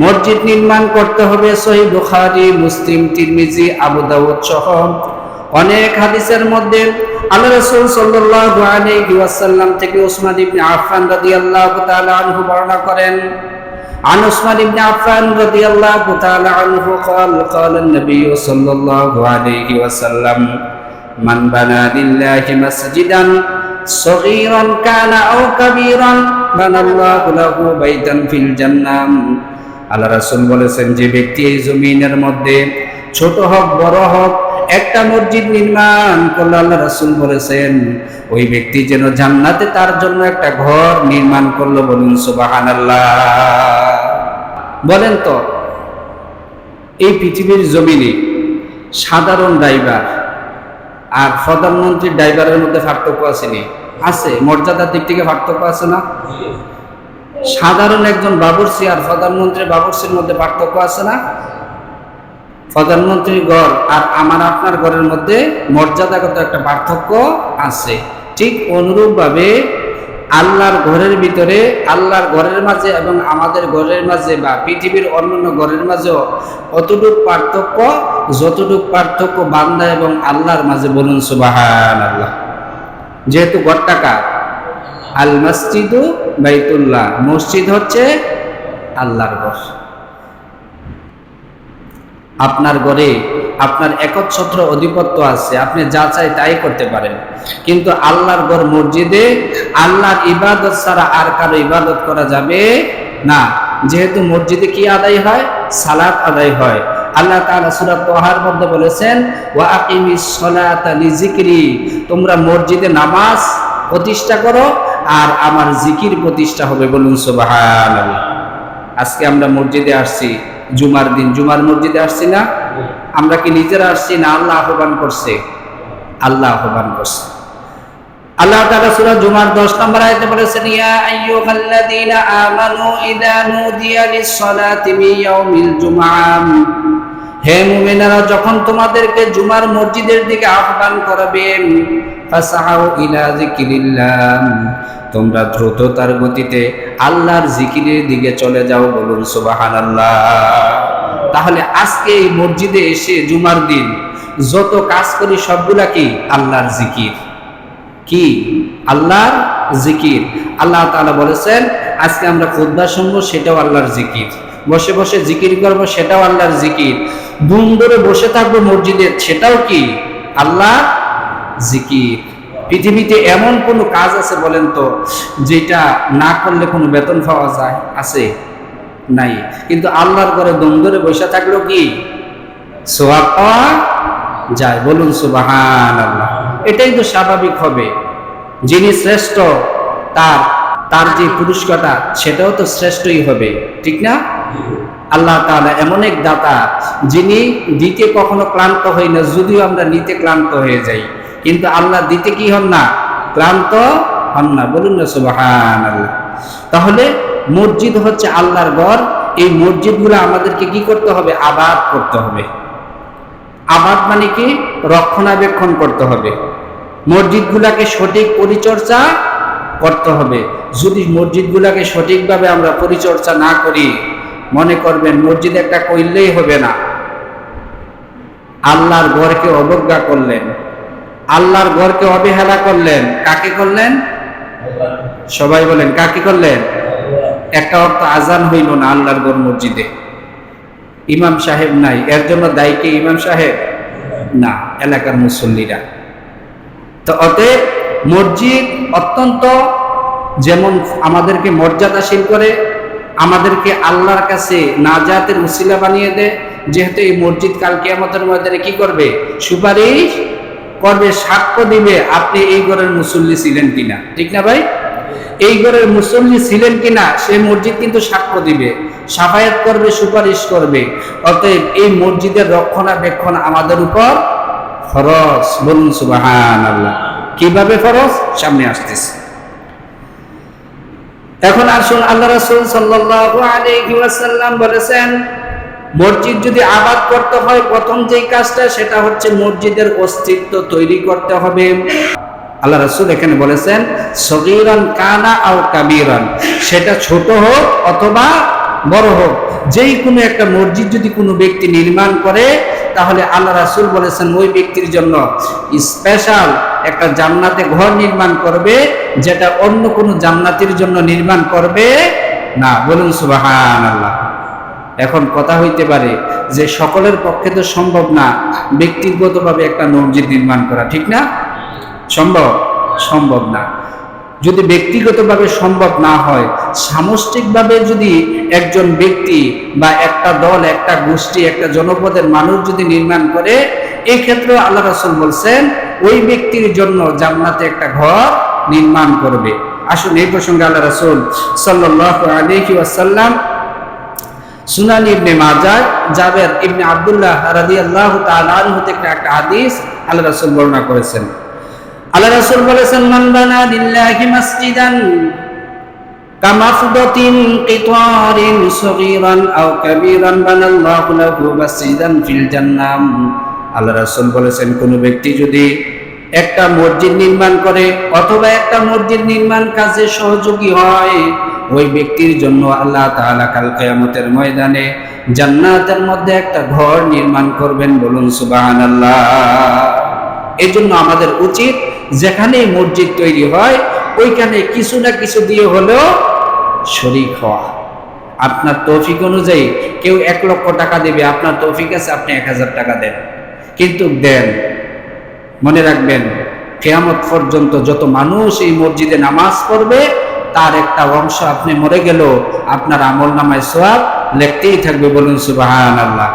মসজিদ নির্মাণ করতে হবে। সহিহ বুখারী, মুসলিম, তিরমিজি, আবু দাউদ সহ অনেক হাদিসের মধ্যে আল্লাহ রাসূল সাল্লাল্লাহু আলাইহি ওয়াসাল্লাম থেকে উসমান ইবনে আফফান রাদিয়াল্লাহু তাআলা আনহু বর্ণনা করেন। عن عثمان بن عفان رضي الله تعالى عنه قال قال النبي صلى الله عليه وسلم من بنى لله مسجدا صغيرا كان أو كبيرا بنى الله له بيتا في الجنة। আল্লাহ রাসূল বলেছেন, যে ব্যক্তি এই জমিনের মধ্যে ছোট হোক বড় হোক একটা মসজিদ নির্মাণ করলো, আল্লাহ রাসূল বলেছেন ওই ব্যক্তি যেন জান্নাতে তার জন্য একটা ঘর নির্মাণ করলো। বলুন সুবহানাল্লাহ। বলেন তো, এই পৃথিবীর জমিনে সাধারণ ড্রাইভার আর প্রধানমন্ত্রীর ড্রাইভারের মধ্যে পার্থক্য আছে নি? আছে। মর্যাদার দিক থেকে পার্থক্য আছে না? সাধারণ একজন বাবুর্চি আর প্রধানমন্ত্রীর বাবুর্চির মধ্যে পার্থক্য আছে না? প্রধানমন্ত্রীর ঘর আর আমার আপনার ঘরের মধ্যে মর্যাদাগত একটা পার্থক্য আছে। ঠিক অনুরূপভাবে আল্লাহর ঘরের ভিতরে, আল্লাহর ঘরের মাঝে এবং আমাদের ঘরের মাঝে বা পৃথিবীর অন্যান্য ঘরের মাঝেও অতটুক পার্থক্য যতটুক পার্থক্য বান্দা এবং আল্লাহর মাঝে। বলুন সুবহানাল্লাহ। যেহেতু ঘরটা কার? আল মসজিদু বাইতুল্লাহ, মসজিদ হচ্ছে আল্লাহর ঘর। আপনার ঘরে আপনার একচ্ছত্র অধিপত্য আছে, আপনি যা চাই তাই করতে পারেন, কিন্তু আল্লাহর ঘর মসজিদে আল্লাহর ইবাদত ছাড়া আর কারো ইবাদত করা যাবে না। যেহেতু মসজিদে কি আদায় হয়? সালাত আদায় হয়। আল্লাহ তাআলা সূরা তাহার মধ্যে বলেছেন, ওয়া আকিমিস সালাতা লিযিকরি, তোমরা মসজিদে নামাজ প্রতিষ্ঠা করো আর আমার জিকির প্রতিষ্ঠা হবে। বলুন সুবহানাল্লাহ। আজকে আমরা মসজিদে আসছি জুমার দিন, জুমার মসজিদে আসছি না? আমরা কি নিজেরা আসছি না আল্লাহ আহ্বান করছে? আল্লাহ আহ্বান করছে। আল্লাহ তাআলা সূরা জুমার 10 নম্বর আয়াতে বলেছেন, ইয়া আইয়ুহাল্লাযীনা আমানু ইযা নুদিয়া লিস-সালাতি মিন ইয়াউমিল জুমআহ, হে মুমিনেরা যখন তোমাদেরকে জুমার মসজিদের দিকে আহ্বান করবেন, ফাসআউ ইলা যিকরিল্লাহ, তোমরা দ্রুততার গতিতে আল্লাহর জিকিরের দিকে চলে যাও। বলুন সুবহানাল্লাহ। তাহলে আজকে এই মসজিদে এসে জুমার দিন যত কাজ করি সবগুলা কি? আল্লাহর জিকির। কি? আল্লাহর জিকির। আল্লাহ তাআলা বলেছেন আজকে আমরা খুতবা শুনবো, সেটাও আল্লাহর জিকির। বসে বসে জিকির করবো, সেটাও আল্লাহর জিকির। দুম ধরে বসে থাকবো মসজিদে, সেটাও কি? আল্লাহর জিকির। পৃথিবীতে এমন কোনো কাজ আছে বলেন তো যেটা না করলে কোনো বেতন পাওয়া যায়? আছে? নাই। কিন্তু আল্লাহর ঘরে দম ধরে বসে থাকলেও কি সওয়াব পাওয়া যায়? বলুন সুবহানাল্লাহ। এটাই তো স্বাভাবিক হবে। যিনি শ্রেষ্ঠ তার যে পুরস্কারটা সেটাও তো শ্রেষ্ঠই হবে, ঠিক না? আল্লাহ তাআলা এমন এক দাতা যিনি দিতে কখনো ক্লান্ত হই না, যদিও আমরা নিতে ক্লান্ত হয়ে যাই, কিন্তু আল্লাহ দিতে কি হন না? ক্লান্ত হন না। বলুন না সুবহানাল্লাহ। তাহলে মসজিদ হচ্ছে আল্লাহর ঘর। এই মসজিদগুলো আমাদেরকে কি করতে হবে? আবাদ করতে হবে। আবাদ মানে কি? রক্ষণাবেক্ষণ করতে হবে। মসজিদগুলোকে সঠিক পরিচর্যা করতে হবে। যদি মসজিদগুলোকে সঠিকভাবে আমরা পরিচর্যা না করি, মনে করবেন মসজিদ একটা করলেই হবে না। আল্লাহর ঘরকে অবজ্ঞা করলেন, আল্লাহর ঘরকে অবহেলা করলেন। কাকে করলেন? সবাই বলেন, কাকে করলেন? একটা অর্থ আজান হইল না আল্লাহর ঘর মসজিদে, ইমাম সাহেব নাই, এর জন্য দায়ী কে? ইমাম সাহেব না, এলাকার মুসল্লিরা। তো অতএব মসজিদ অত্যন্ত যেমন আমাদেরকে মর্যাদাশীল করে, আমাদেরকে আল্লাহর কাছে নাজাতের উসিলা বানিয়ে দেয়। যেহেতু এই মসজিদ কাল কিয়ামতের ময়দানে কি করবে? সুপারিশ করবে, সাক্ষ্য দিবে আপনি এই ঘরের মুসল্লি ছিলেন কিনা, ঠিক না ভাই? এই ঘরের মুসল্লি ছিলেন কিনা সেই মসজিদ কিন্তু সাক্ষ্য দিবে, সাফায়াত করবে, সুপারিশ করবে। অতএব এই মসজিদের রক্ষণাবেক্ষণ আমাদের উপর ফরজ। বলুন সুবহানাল্লাহ। কিভাবে ফরজ? সামনে আসতেছে। এখন আসুন, আল্লাহ রাসূল সাল্লাল্লাহু আলাইহি ওয়াসাল্লাম বলেছেন মসজিদ যদি আবাদ করতে হয় প্রথম যেই কাজটা সেটা হচ্ছে মসজিদের অস্তিত্ব তৈরি করতে হবে। আল্লাহ রাসূল এখানে বলেছেন সগীরান কানা আও কাবীরান, সেটা ছোট হোক অথবা বড় হোক, যেই কোনো একটা মসজিদ যদি কোনো ব্যক্তি নির্মাণ করে, তাহলে আল্লাহ রাসূল বলেছেন ওই ব্যক্তির জন্য স্পেশাল একটা জান্নাতে ঘর নির্মাণ করবে, যেটা অন্য কোনো জান্নাতের জন্য নির্মাণ করবে না। বলুন সুবহানাল্লাহ। এখন কথা হইতে পারে যে সকলের পক্ষে তো সম্ভব না ব্যক্তিগতভাবে একটা মসজিদ নির্মাণ করা, ঠিক না? সম্ভব না। যদি ব্যক্তিগতভাবে সম্ভব না হয়, সামষ্টিকভাবে যদি একজন ব্যক্তি বা একটা দল, একটা গোষ্ঠী, একটা জনপদের মানুষ যদি নির্মাণ করে, এই ক্ষেত্রে আল্লাহ রাসূল বলছেন ওই ব্যক্তির জন্য জান্নাতে একটা ঘর নির্মাণ করবে। আসুন এই প্রসঙ্গে আল্লাহ রাসূল সাল্লাল্লাহু আলাইহি ওয়াসাল্লাম সুনান ইবনে মাজাহ জাবের ইবনে আব্দুল্লাহ রাদিয়াল্লাহু তাআলা আনহু থেকে একটা হাদিস আল্লাহ রাসূল বর্ণনা করেছেন। আল্লাহ রাসূল বলেছেন, মান বানা লিল্লাহি মাসজিদান কামাফদাতিন কিতারিন সগীরান আও কাবীরান বানাল্লাহু লাহু মাসজিদান ফিল জান্নাহ। আল্লাহ রাসূল বলেছেন, কোন ব্যক্তি যদি একটা মসজিদ নির্মাণ করে অথবা একটা মসজিদ নির্মাণ কাজে সহযোগী হয়, ওই ব্যক্তির জন্য আল্লাহ তাআলা কাল কিয়ামতের ময়দানে জান্নাতের মধ্যে একটা ঘর নির্মাণ করবেন। বলুন সুবহানাল্লাহ। এই জন্য আমাদের উচিত যেখানে মসজিদ তৈরি হয় ওইখানে কিছু না কিছু দিয়ে হলেও শরীক হওয়া। আপনার তৌফিক অনুযায়ী কেউ 1 লক্ষ টাকা দেবে, আপনার তৌফিক আছে আপনি 1000 টাকা দেন, কিন্তু দেন। মনে রাখবেন, কিয়ামত পর্যন্ত যত মানুষ এই মসজিদে নামাজ পড়বে তার একটা অংশ আপনি মরে গেল আপনার আমলনামায় সওয়াব লিখতেই থাকবে। বলুন সুবহানাল্লাহ।